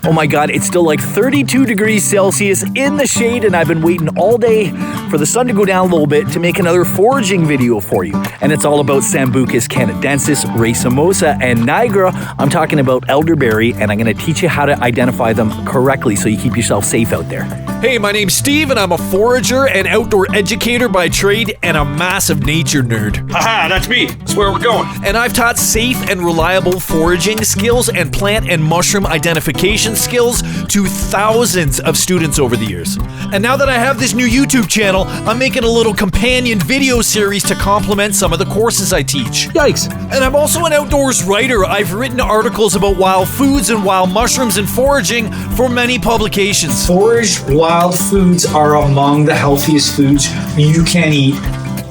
Oh my God, it's still like 32 degrees Celsius in the shade, and I've been waiting all day for the sun to go down a little bit to make another foraging video for you. And it's all about Sambucus canadensis, racemosa, and nigra. I'm talking about elderberry, and I'm going to teach you how to identify them correctly so you keep yourself safe out there. Hey, my name's Steve, and I'm a forager and outdoor educator by trade and a massive nature nerd. Haha, that's me. That's where we're going. And I've taught safe and reliable foraging skills and plant and mushroom identification skills to thousands of students over the years. And now that I have this new YouTube channel, I'm making a little companion video series to complement some of the courses I teach. Yikes. And I'm also an outdoors writer. I've written articles about wild foods and wild mushrooms and foraging for many publications. Foraged wild foods are among the healthiest foods you can eat.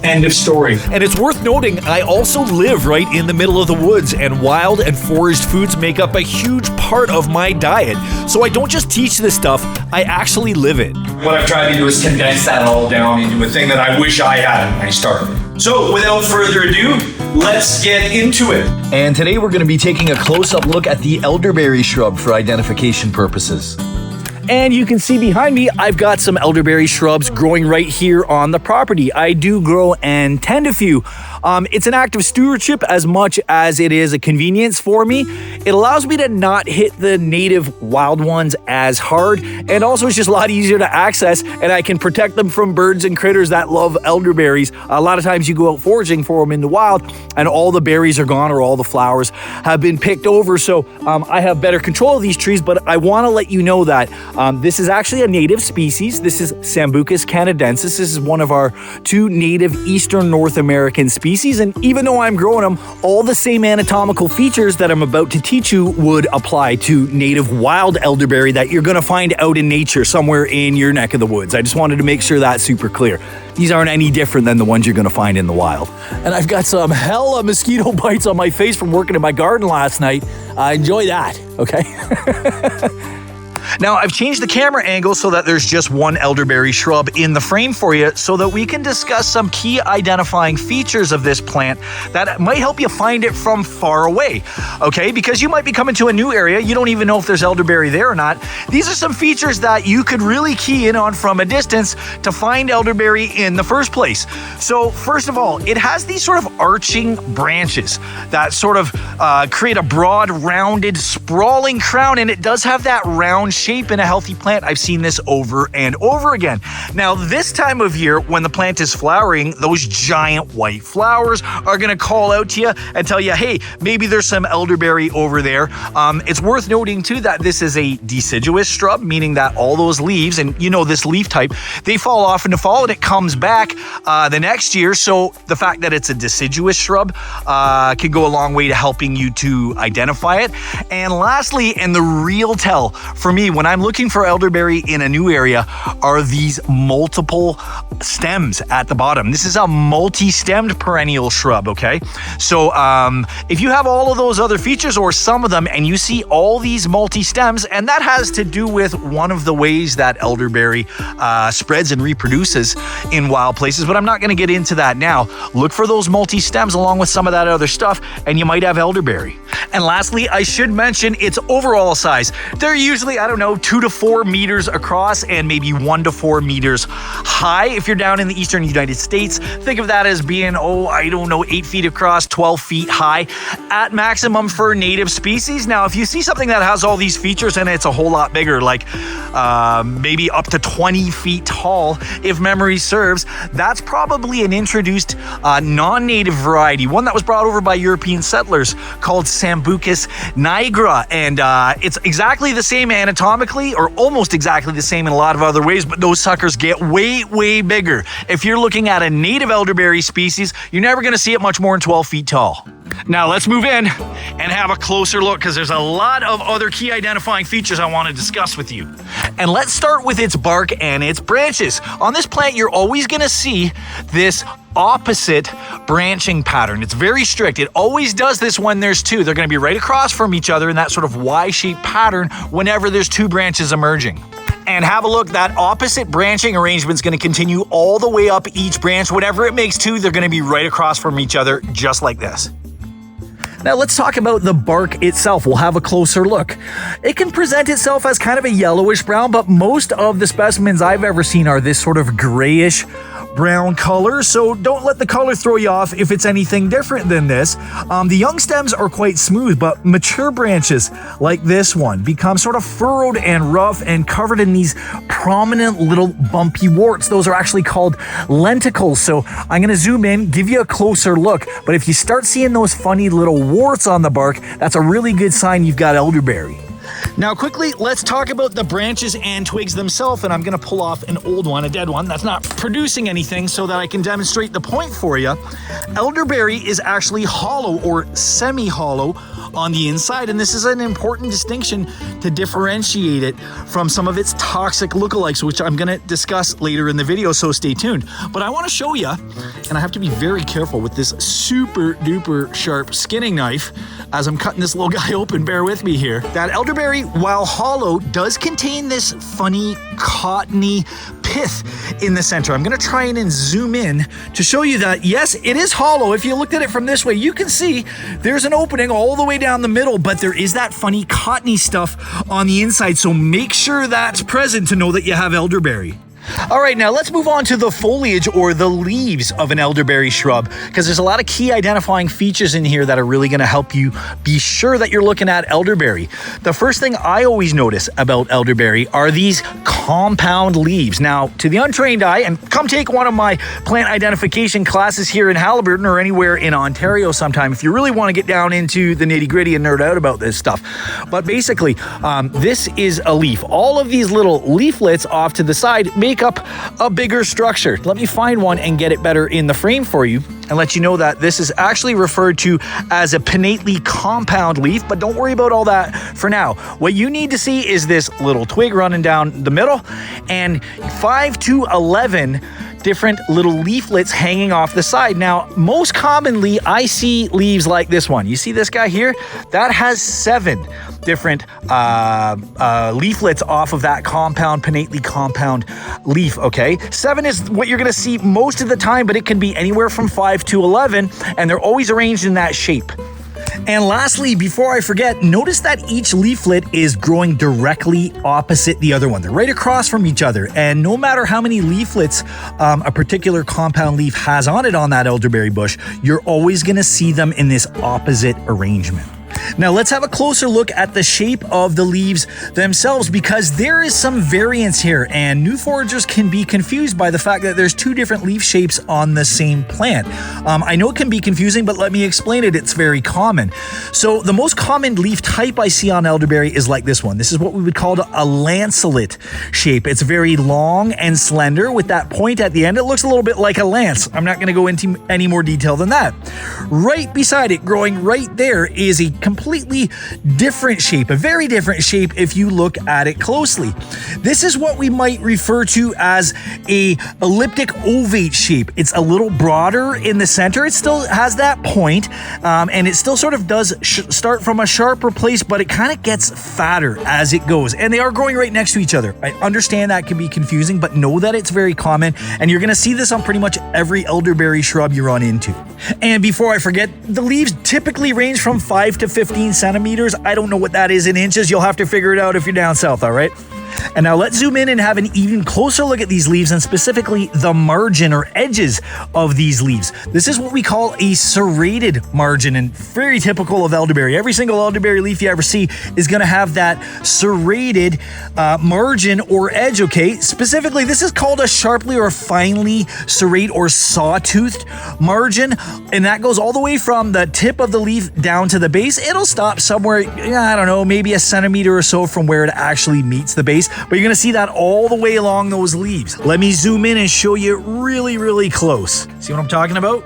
End of story. And it's worth noting, I also live right in the middle of the woods, and wild and foraged foods make up a huge part of my diet. So I don't just teach this stuff, I actually live it. What I've tried to do is condense that all down into a thing that I wish I had when I started. So without further ado, let's get into it. And today we're going to be taking a close-up look at the elderberry shrub for identification purposes. And you can see behind me, I've got some elderberry shrubs growing right here on the property. I do grow and tend a few. It's an act of stewardship as much as it is a convenience for me. It allows me to not hit the native wild ones as hard, and also it's just a lot easier to access, and I can protect them from birds and critters that love elderberries. A lot of times you go out foraging for them in the wild, and all the berries are gone or all the flowers have been picked over, so I have better control of these trees, but I want to let you know that this is actually a native species. This is Sambucus canadensis. This is one of our two native Eastern North American species. And even though I'm growing them, all the same anatomical features that I'm about to teach you would apply to native wild elderberry that you're going to find out in nature somewhere in your neck of the woods. I just wanted to make sure that's super clear. These aren't any different than the ones you're going to find in the wild. And I've got some hella mosquito bites on my face from working in my garden last night. Enjoy that, okay? Now, I've changed the camera angle so that there's just one elderberry shrub in the frame for you so that we can discuss some key identifying features of this plant that might help you find it from far away, okay? Because you might be coming to a new area, you don't even know if there's elderberry there or not. These are some features that you could really key in on from a distance to find elderberry in the first place. So, first of all, it has these sort of arching branches that sort of create a broad, rounded, sprawling crown, and it does have that round shape in a healthy plant. I've seen this over and over again. Now, this time of year, when the plant is flowering, those giant white flowers are going to call out to you and tell you, hey, maybe there's some elderberry over there. It's worth noting, too, that this is a deciduous shrub, meaning that all those leaves, and you know this leaf type, they fall off in the fall and it comes back the next year. So the fact that it's a deciduous shrub can go a long way to helping you to identify it. And lastly, and the real tell for me when I'm looking for elderberry in a new area are these multiple stems at the bottom. This is a multi-stemmed perennial shrub, okay? So if you have all of those other features or some of them and you see all these multi-stems, and that has to do with one of the ways that elderberry spreads and reproduces in wild places, but I'm not going to get into that now. Look for those multi-stems along with some of that other stuff and you might have elderberry. And lastly, I should mention its overall size. They're usually, 2 to 4 meters across and maybe 1 to 4 meters high. If you're down in the eastern United States, think of that as being, 8 feet across, 12 feet high at maximum for native species. Now, if you see something that has all these features and it's a whole lot bigger, like maybe up to 20 feet tall, if memory serves, that's probably an introduced non-native variety, one that was brought over by European settlers called Sambucus nigra. And it's exactly the same anatomically, or almost exactly the same in a lot of other ways, but those suckers get way, way bigger. If you're looking at a native elderberry species, you're never going to see it much more than 12 feet tall. Now let's move in and have a closer look because there's a lot of other key identifying features I want to discuss with you. And let's start with its bark and its branches. On this plant, you're always going to see this opposite branching pattern. It's very strict. It always does this when there's two. They're going to be right across from each other in that sort of Y-shaped pattern whenever there's two branches emerging. And have a look, that opposite branching arrangement is going to continue all the way up each branch. Whatever it makes two, they're going to be right across from each other, just like this. Now let's talk about the bark itself. We'll have a closer look. It can present itself as kind of a yellowish brown, but most of the specimens I've ever seen are this sort of grayish brown color, so don't let the color throw you off if it's anything different than this. The young stems are quite smooth, but mature branches like this one become sort of furrowed and rough and covered in these prominent little bumpy warts. Those are actually called lenticles. So I'm going to zoom in, give you a closer look, but if you start seeing those funny little warts on the bark, that's a really good sign you've got elderberry. Now quickly, let's talk about the branches and twigs themselves, and I'm going to pull off an old one, a dead one, that's not producing anything so that I can demonstrate the point for you. Elderberry is actually hollow or semi-hollow on the inside, and this is an important distinction to differentiate it from some of its toxic lookalikes, which I'm going to discuss later in the video, so stay tuned. But I want to show you, and I have to be very careful with this super duper sharp skinning knife as I'm cutting this little guy open, bear with me here, that elderberry, while hollow, does contain this funny cottony pith in the center. I'm going to try and zoom in to show you that, yes, it is hollow. If you looked at it from this way, you can see there's an opening all the way down the middle, but there is that funny cottony stuff on the inside, so make sure that's present to know that you have elderberry. All right, now let's move on to the foliage or the leaves of an elderberry shrub, because there's a lot of key identifying features in here that are really going to help you be sure that you're looking at elderberry. The first thing I always notice about elderberry are these compound leaves. Now, to the untrained eye, and come take one of my plant identification classes here in Haliburton or anywhere in Ontario sometime if you really want to get down into the nitty-gritty and nerd out about this stuff. But basically, this is a leaf. All of these little leaflets off to the side make up a bigger structure. Let me find one and get it better in the frame for you and let you know that this is actually referred to as a pinnately compound leaf, but don't worry about all that for now. What you need to see is this little twig running down the middle and 5 to 11 different little leaflets hanging off the side. Now, most commonly, I see leaves like this one. You see this guy here? That has 7 different leaflets off of that compound, pinnately compound leaf, okay? 7 is what you're gonna see most of the time, but it can be anywhere from 5 to 11, and they're always arranged in that shape. And lastly, before I forget, notice that each leaflet is growing directly opposite the other one. They're right across from each other. And no matter how many leaflets a particular compound leaf has on it on that elderberry bush, you're always going to see them in this opposite arrangement. Now let's have a closer look at the shape of the leaves themselves, because there is some variance here and new foragers can be confused by the fact that there's 2 different leaf shapes on the same plant. I know it can be confusing, but let me explain it. It's very common. So the most common leaf type I see on elderberry is like this one. This is what we would call a lanceolate shape. It's very long and slender with that point at the end. It looks a little bit like a lance. I'm not going to go into any more detail than that. Right beside it, growing right there, is a completely different shape, a very different shape if you look at it closely. This is what we might refer to as a elliptic ovate shape. It's a little broader in the center. It still has that point, and it still sort of does start from a sharper place, but it kind of gets fatter as it goes. And they are growing right next to each other. I understand that can be confusing, but know that it's very common, and you're going to see this on pretty much every elderberry shrub you run into. And before I forget, the leaves typically range from 5 to 15 centimeters. I don't know what that is in inches. You'll have to figure it out if you're down south, all right? And now let's zoom in and have an even closer look at these leaves, and specifically the margin or edges of these leaves. This is what we call a serrated margin, and very typical of elderberry. Every single elderberry leaf you ever see is going to have that serrated margin or edge, okay? Specifically, this is called a sharply or finely serrate or sawtoothed margin, and that goes all the way from the tip of the leaf down to the base. It'll stop somewhere, I don't know, maybe a centimeter or so from where it actually meets the base, but you're going to see that all the way along those leaves. Let me zoom in and show you really, really close. See what I'm talking about?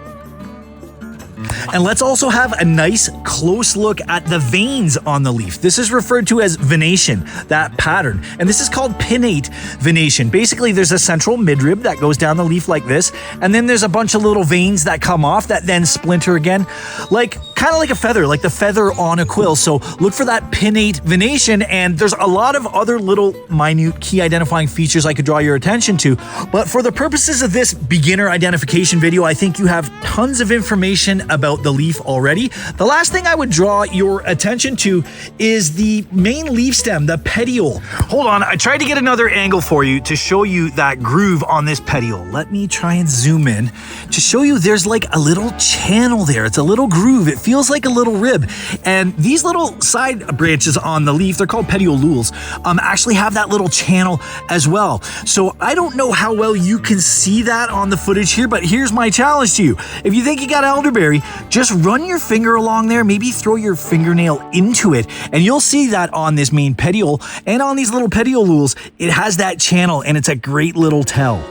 And let's also have a nice close look at the veins on the leaf. This is referred to as venation, that pattern. And this is called pinnate venation. Basically, there's a central midrib that goes down the leaf like this, and then there's a bunch of little veins that come off that then splinter again, like kind of like a feather, like the feather on a quill. So look for that pinnate venation, and there's a lot of other little minute key identifying features I could draw your attention to. But for the purposes of this beginner identification video, I think you have tons of information about the leaf already. The last thing I would draw your attention to is the main leaf stem, the petiole. Hold on, I tried to get another angle for you to show you that groove on this petiole. Let me try and zoom in to show you there's like a little channel there. It's a little groove. It feels like a little rib. And these little side branches on the leaf, they're called petioles, actually have that little channel as well. So I don't know how well you can see that on the footage here, but here's my challenge to you. If you think you got elderberry, just run your finger along there, maybe throw your fingernail into it, and you'll see that on this main petiole and on these little petioles, it has that channel, and it's a great little tell.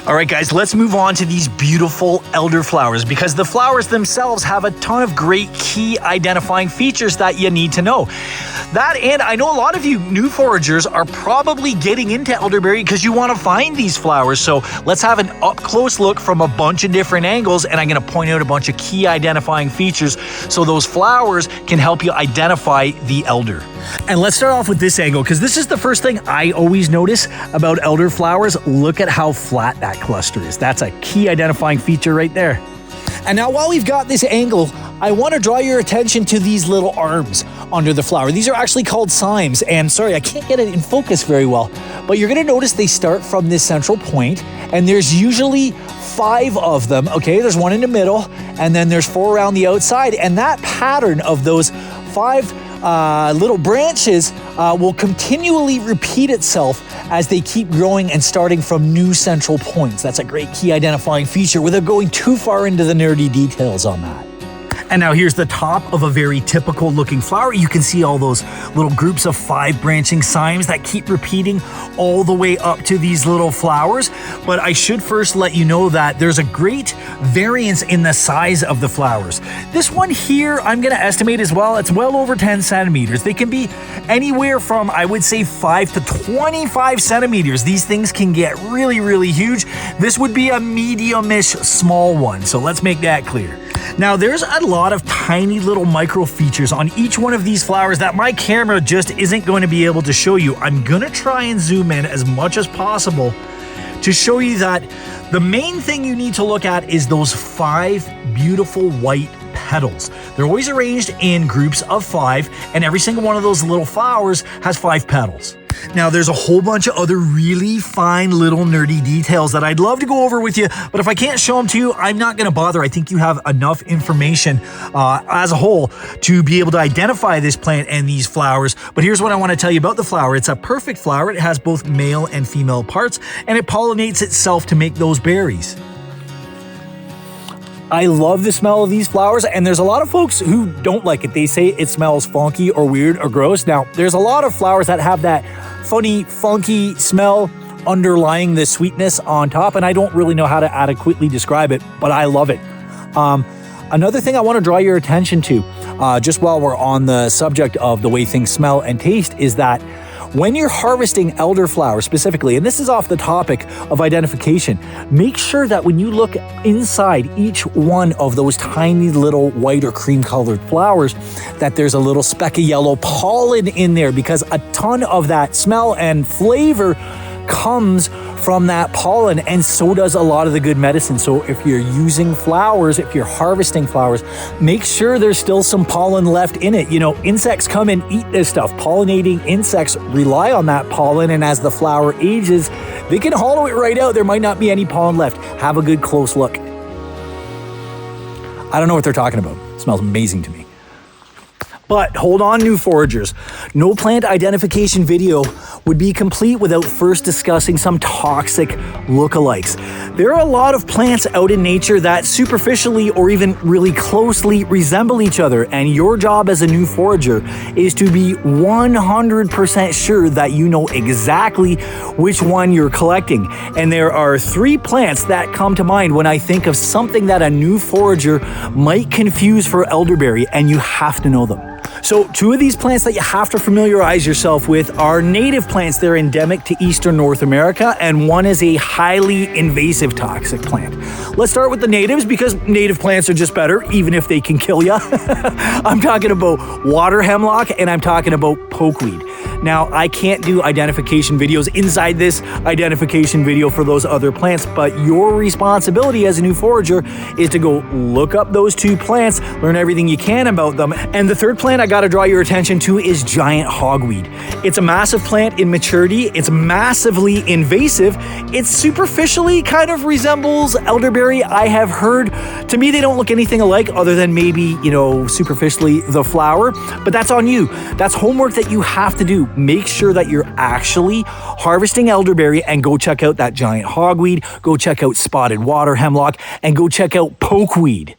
All right, guys, let's move on to these beautiful elderflowers, because the flowers themselves have a ton of great key identifying features that you need to know. That, and I know a lot of you new foragers are probably getting into elderberry because you want to find these flowers. So let's have an up-close look from a bunch of different angles, and I'm going to point out a bunch of key identifying features so those flowers can help you identify the elder. And let's start off with this angle, because this is the first thing I always notice about elder flowers. Look at how flat that cluster is. That's a key identifying feature right there. And now while we've got this angle, I want to draw your attention to these little arms under the flower. These are actually called cymes, and sorry, I can't get it in focus very well, but you're going to notice they start from this central point, and there's usually 5 of them, okay? There's one in the middle, and then there's 4 around the outside, and that pattern of those 5 little branches will continually repeat itself as they keep growing and starting from new central points. That's a great key identifying feature without going too far into the nerdy details on that. And now here's the top of a very typical looking flower. You can see all those little groups of 5 branching cymes that keep repeating all the way up to these little flowers. But I should first let you know that there's a great variance in the size of the flowers. This one here, I'm going to estimate as well, it's well over 10 centimeters. They can be anywhere from, I would say, 5 to 25 centimeters. These things can get really, really huge. This would be a medium-ish small one. So let's make that clear. Now, there's a lot of tiny little micro features on each one of these flowers that my camera just isn't going to be able to show you. I'm going to try and zoom in as much as possible to show you that the main thing you need to look at is those 5 beautiful white petals. They're always arranged in groups of 5, and every single one of those little flowers has 5 petals. Now, there's a whole bunch of other really fine little nerdy details that I'd love to go over with you, but if I can't show them to you, I'm not going to bother. I think you have enough information as a whole to be able to identify this plant and these flowers. But here's what I want to tell you about the flower. It's a perfect flower. It has both male and female parts, and it pollinates itself to make those berries. I love the smell of these flowers, and there's a lot of folks who don't like it. They say it smells funky or weird or gross. Now, there's a lot of flowers that have that funny, funky smell underlying the sweetness on top, and I don't really know how to adequately describe it, but I love it. Another thing I want to draw your attention to, just while we're on the subject of the way things smell and taste, is that when you're harvesting elderflower specifically, and this is off the topic of identification, make sure that when you look inside each one of those tiny little white or cream colored flowers, that there's a little speck of yellow pollen in there, because a ton of that smell and flavor comes from that pollen, and so does a lot of the good medicine. So if you're using flowers, if you're harvesting flowers, make sure there's still some pollen left in it. You know, insects come and eat this stuff. Pollinating insects rely on that pollen, and as the flower ages, they can hollow it right out. There might not be any pollen left. Have a good close look. I don't know what they're talking about. It smells amazing to me. But hold on, new foragers. No plant identification video would be complete without first discussing some toxic lookalikes. There are a lot of plants out in nature that superficially or even really closely resemble each other, and your job as a new forager is to be 100% sure that you know exactly which one you're collecting. And there are 3 plants that come to mind when I think of something that a new forager might confuse for elderberry, and you have to know them. So 2 of these plants that you have to familiarize yourself with are native plants. They're endemic to eastern North America, and one is a highly invasive toxic plant. Let's start with the natives because native plants are just better, even if they can kill you. I'm talking about water hemlock and I'm talking about pokeweed. Now, I can't do identification videos inside this identification video for those other plants, but your responsibility as a new forager is to go look up those 2 plants, learn everything you can about them. And the 3rd plant I gotta draw your attention to is giant hogweed. It's a massive plant in maturity. It's massively invasive. It superficially kind of resembles elderberry. I have heard, to me, they don't look anything alike other than maybe, superficially the flower, but that's on you. That's homework that you have to do. Make sure that you're actually harvesting elderberry and go check out that giant hogweed, go check out spotted water hemlock, and go check out pokeweed.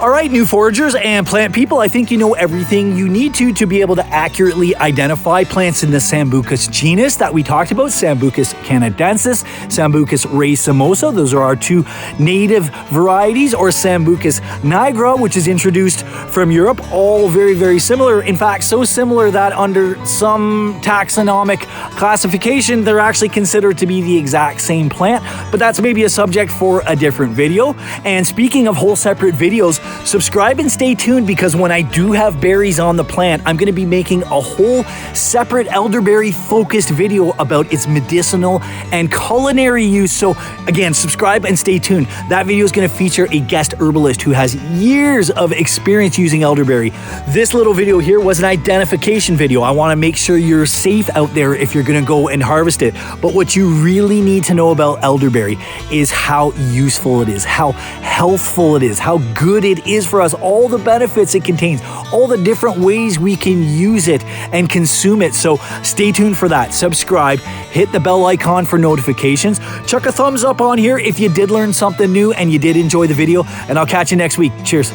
All right, new foragers and plant people, I think you know everything you need to be able to accurately identify plants in the Sambucus genus that we talked about, Sambucus canadensis, Sambucus racemosa. Those are our 2 native varieties, or Sambucus nigra, which is introduced from Europe. All very, very similar. In fact, so similar that under some taxonomic classification, they're actually considered to be the exact same plant, but that's maybe a subject for a different video. And speaking of whole separate videos, subscribe and stay tuned because when I do have berries on the plant, I'm going to be making a whole separate elderberry focused video about its medicinal and culinary use. So again, subscribe and stay tuned. That video is going to feature a guest herbalist who has years of experience using elderberry. This little video here was an identification video. I want to make sure you're safe out there if you're going to go and harvest it. But what you really need to know about elderberry is how useful it is, how healthful it is, how good it is for us, all the benefits it contains, all the different ways we can use it and consume it. So stay tuned for that. Subscribe, hit the bell icon for notifications, chuck a thumbs up on here if you did learn something new and you did enjoy the video, and I'll catch you next week. Cheers.